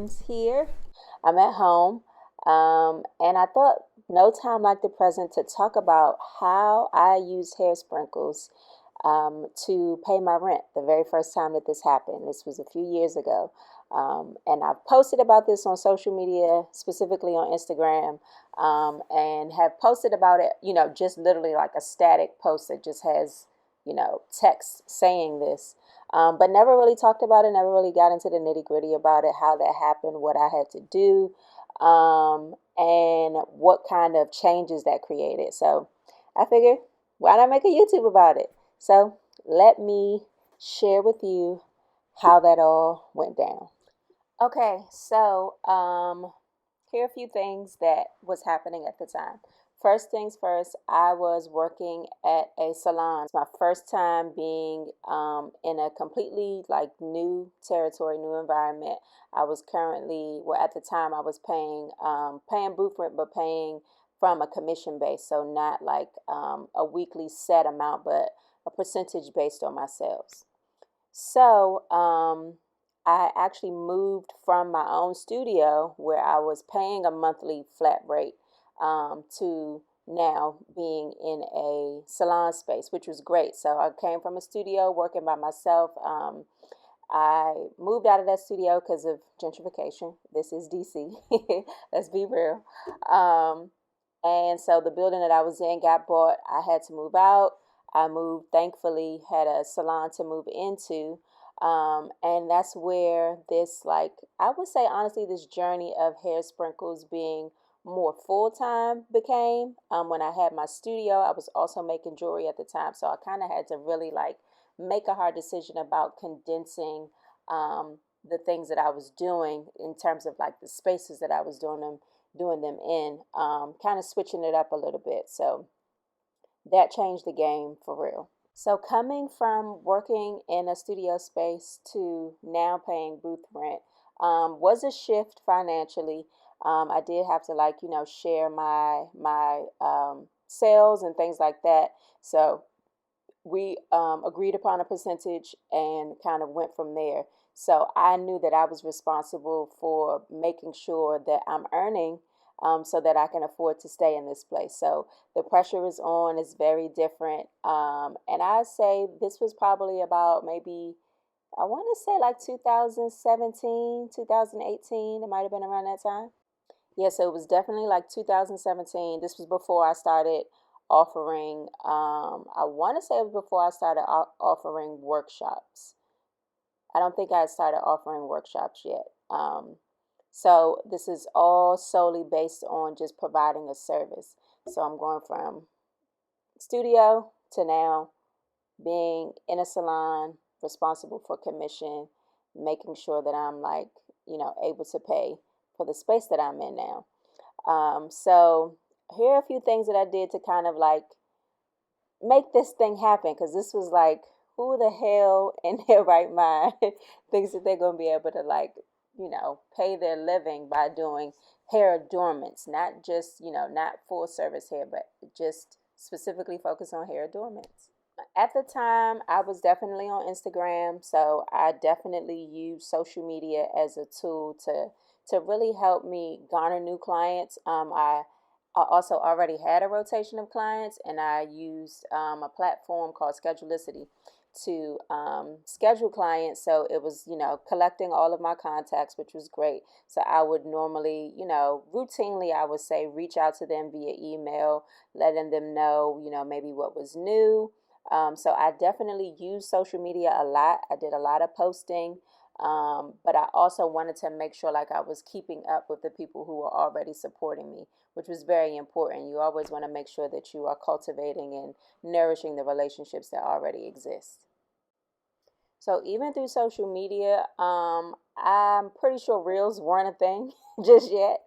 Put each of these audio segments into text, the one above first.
Mom's here. I'm at home, and I thought no time like the present to talk about how I use hair sprinkles to pay my rent the very first time that this happened. This was a few years ago. And I've posted about this on social media, specifically on Instagram, and have posted about it, just literally like a static post that just has, text saying this. But never really talked about it, never really got into the nitty gritty about it, how that happened, what I had to do, and what kind of changes that created. So I figured, why not make a YouTube about it? So let me share with you how that all went down. Okay, so here are a few things that was happening at the time. First things first, I was working at a salon. It's my first time being in a completely like new territory, new environment. I was currently, well, at the time I was paying booth rent, but paying from a commission base, so not like a weekly set amount, but a percentage based on my sales. So I actually moved from my own studio where I was paying a monthly flat rate to now being in a salon space, which was great. So I came from a studio working by myself. I moved out of that studio because of gentrification. This is DC. Let's be real. Um, and so the building that I was in got bought. I had to move out. I moved, thankfully, had a salon to move into. And that's where this, like, I would say honestly, this journey of hair sprinkles being more full time became. When I had my studio, I was also making jewelry at the time. So I kind of had to really like make a hard decision about condensing the things that I was doing in terms of like the spaces that I was doing them in, kind of switching it up a little bit. So that changed the game for real. So coming from working in a studio space to now paying booth rent was a shift financially. I did have to like share my sales and things like that. So we agreed upon a percentage and kind of went from there. So I knew that I was responsible for making sure that I'm earning so that I can afford to stay in this place. So the pressure is on, it's very different. And I say this was probably about maybe, I want to say like 2017, 2018. It might have been around that time. Yeah, so it was definitely like 2017. This was before I started offering, I want to say it was before I started offering workshops. I don't think I had started offering workshops yet. So this is all solely based on just providing a service. So I'm going from studio to now being in a salon, responsible for commission, making sure that I'm like, able to pay for the space that I'm in now. So here are a few things that I did to kind of like make this thing happen because this was like, who the hell in their right mind thinks that they're going to be able to like, pay their living by doing hair adornments, not just, not full service hair, but just specifically focus on hair adornments. At the time, I was definitely on Instagram, so I definitely used social media as a tool to really help me garner new clients. I also already had a rotation of clients, and I used a platform called Schedulicity to schedule clients. So it was, collecting all of my contacts, which was great. So I would normally, routinely, I would say, reach out to them via email, letting them know, maybe what was new. So I definitely use social media a lot. I did a lot of posting. But I also wanted to make sure like I was keeping up with the people who were already supporting me, which was very important. You always want to make sure that you are cultivating and nourishing the relationships that already exist. So even through social media, I'm pretty sure reels weren't a thing just yet.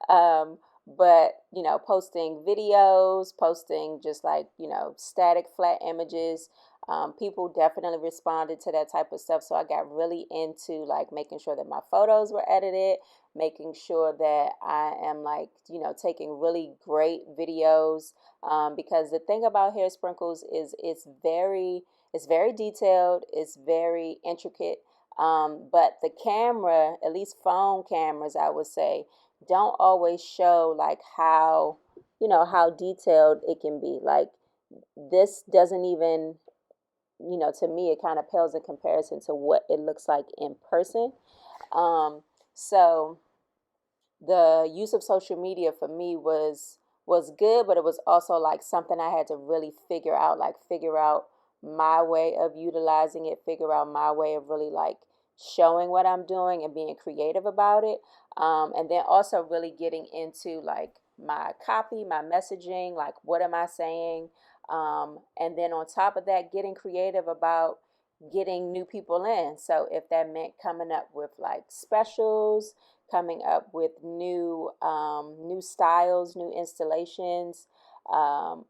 But posting videos, posting just like static flat images. People definitely responded to that type of stuff. So I got really into like making sure that my photos were edited, making sure that I am like taking really great videos. Because the thing about hair sprinkles is it's very detailed. It's very intricate. But the camera, at least phone cameras, I would say, don't always show like how, how detailed it can be. Like this doesn't even, to me, it kind of pales in comparison to what it looks like in person. Um, so the use of social media for me was good, but it was also like something I had to really figure out my way of utilizing it, figure out my way of really like showing what I'm doing and being creative about it. And then also really getting into like my copy, my messaging, like what am I saying? And then on top of that, getting creative about getting new people in. So if that meant coming up with like specials, coming up with new styles, new installations. Um,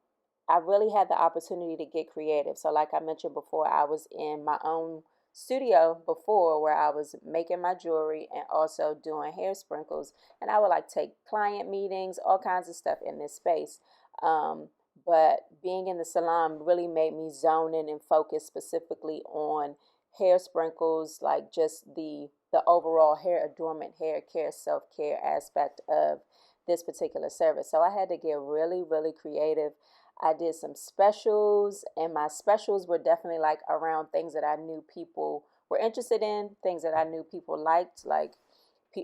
I really had the opportunity to get creative. So, like I mentioned before, I was in my own studio before where I was making my jewelry and also doing hair sprinkles. And I would like take client meetings, all kinds of stuff in this space. Um, but being in the salon really made me zone in and focus specifically on hair sprinkles, like just the overall hair adornment, hair care, self-care aspect of this particular service. So I had to get really, really creative. I did some specials, and my specials were definitely like around things that I knew people were interested in, things that I knew people liked. Like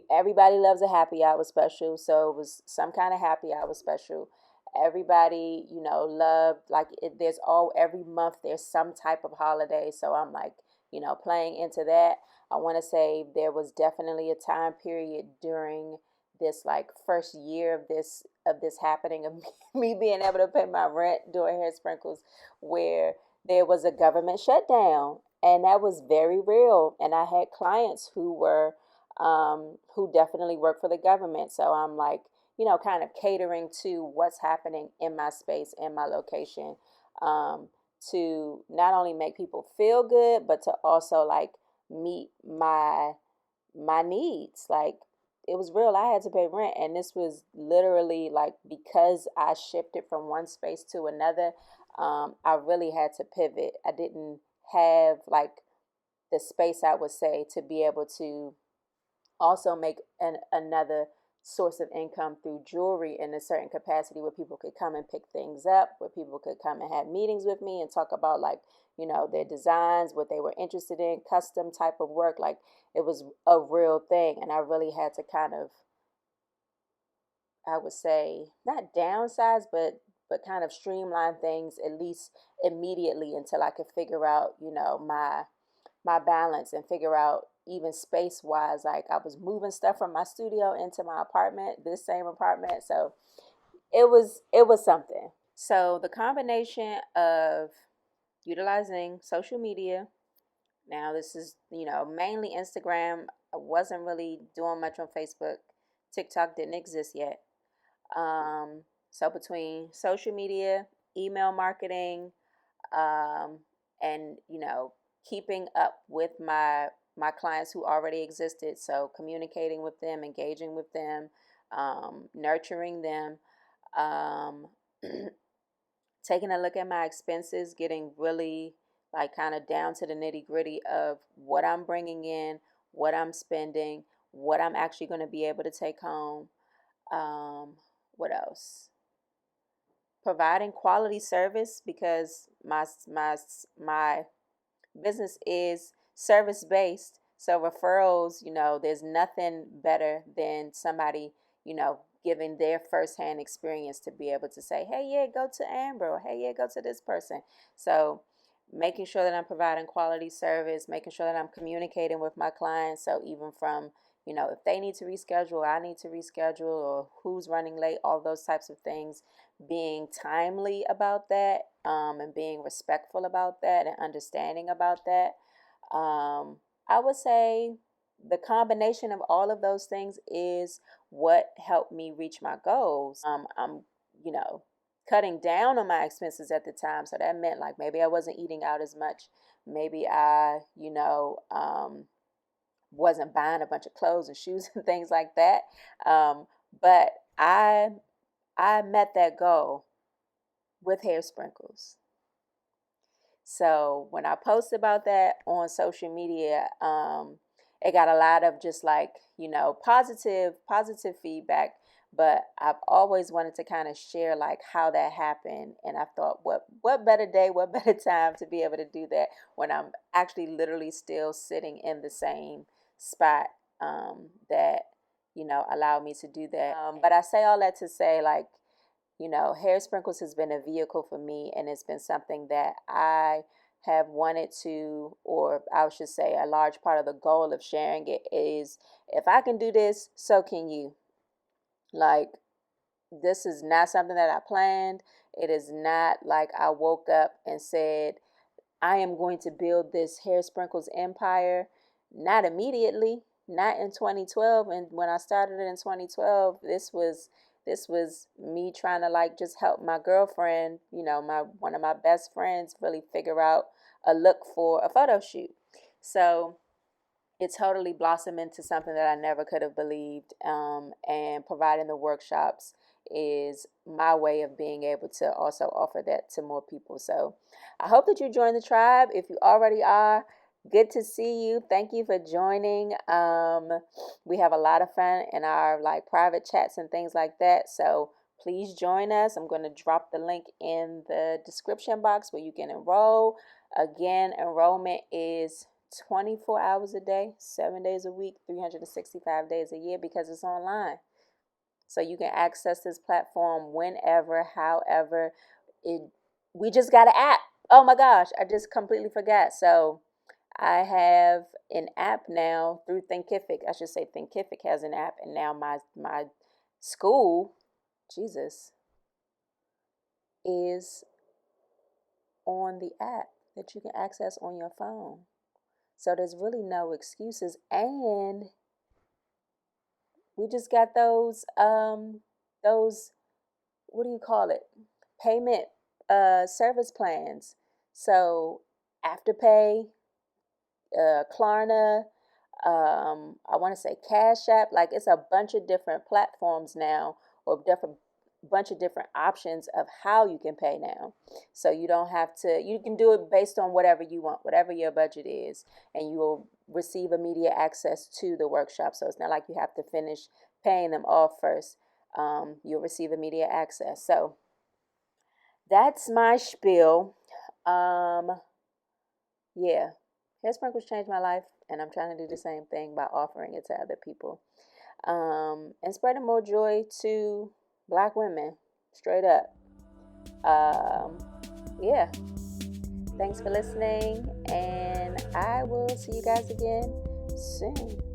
everybody loves a happy hour special, so it was some kind of happy hour special. Everybody, loved like there's all every month there's some type of holiday, so I'm like, playing into that. I want to say there was definitely a time period during this like first year of this happening of me being able to pay my rent doing hair sprinkles, where there was a government shutdown, and that was very real. And I had clients who definitely work for the government. So I'm like, kind of catering to what's happening in my space, in my location, um, to not only make people feel good, but to also like meet my needs. Like it was real. I had to pay rent, and this was literally like because I shifted from one space to another. I really had to pivot. I didn't have like the space, I would say, to be able to also make another source of income through jewelry in a certain capacity where people could come and pick things up, where people could come and have meetings with me and talk about like, their designs, what they were interested in, custom type of work. Like it was a real thing. And I really had to kind of, I would say, not downsize, but kind of streamline things at least immediately until I could figure out, my balance and figure out even space wise, like I was moving stuff from my studio into my apartment, this same apartment. So it was something. So the combination of utilizing social media, now this is, mainly Instagram. I wasn't really doing much on Facebook. TikTok didn't exist yet. So between social media, email marketing, um, and keeping up with my clients who already existed, so communicating with them, engaging with them, nurturing them, um, taking a look at my expenses, getting really like kind of down to the nitty gritty of what I'm bringing in, what I'm spending, what I'm actually going to be able to take home. What else? Providing quality service, because my business is service based. So referrals, there's nothing better than somebody, giving their firsthand experience to be able to say, hey, yeah, go to Amber, or hey, yeah, go to this person. So making sure that I'm providing quality service, making sure that I'm communicating with my clients. So even from, if they need to reschedule, I need to reschedule, or who's running late, all those types of things, being timely about that, and being respectful about that and understanding about that. I would say the combination of all of those things is what helped me reach my goals. I'm, you know, cutting down on my expenses at the time. So that meant like maybe I wasn't eating out as much. Maybe I, wasn't buying a bunch of clothes and shoes and things like that. But I met that goal with hair sprinkles. So when I post about that on social media, it got a lot of just like, positive feedback. But I've always wanted to kind of share like how that happened, and I thought, what better day, what better time to be able to do that when I'm actually literally still sitting in the same spot that allowed me to do that. But I say all that to say, like, hair sprinkles has been a vehicle for me, and it's been something that I have wanted to, or I should say, a large part of the goal of sharing it is, if I can do this, so can you. Like, this is not something that I planned. It is not like I woke up and said, I am going to build this hair sprinkles empire. Not immediately, not in 2012. And when I started in 2012, this was me trying to like just help my girlfriend, my one of my best friends, really figure out a look for a photo shoot. So it totally blossomed into something that I never could have believed. And providing the workshops is my way of being able to also offer that to more people. So I hope that you join the tribe. If you already are, good to see you. Thank you for joining. We have a lot of fun in our like private chats and things like that. So please join us. I'm going to drop the link in the description box where you can enroll. Again, enrollment is 24 hours a day, 7 days a week, 365 days a year, because it's online. So you can access this platform whenever, however. We just got an app. Oh my gosh, I just completely forgot. So I have an app now through Thinkific. I should say Thinkific has an app, and now my school, Jesus, is on the app that you can access on your phone. So there's really no excuses. And we just got those, what do you call it? Payment service plans. So Afterpay, Klarna, I want to say Cash App. Like, it's a bunch of different platforms now, or different bunch of different options of how you can pay now. So you don't have to, you can do it based on whatever you want, whatever your budget is, and you will receive immediate access to the workshop. So it's not like you have to finish paying them off first. You'll receive immediate access. So that's my spiel. Yeah, hair sprinkles changed my life, and I'm trying to do the same thing by offering it to other people, and spreading more joy to Black women, straight up. Um, yeah, thanks for listening, and I will see you guys again soon.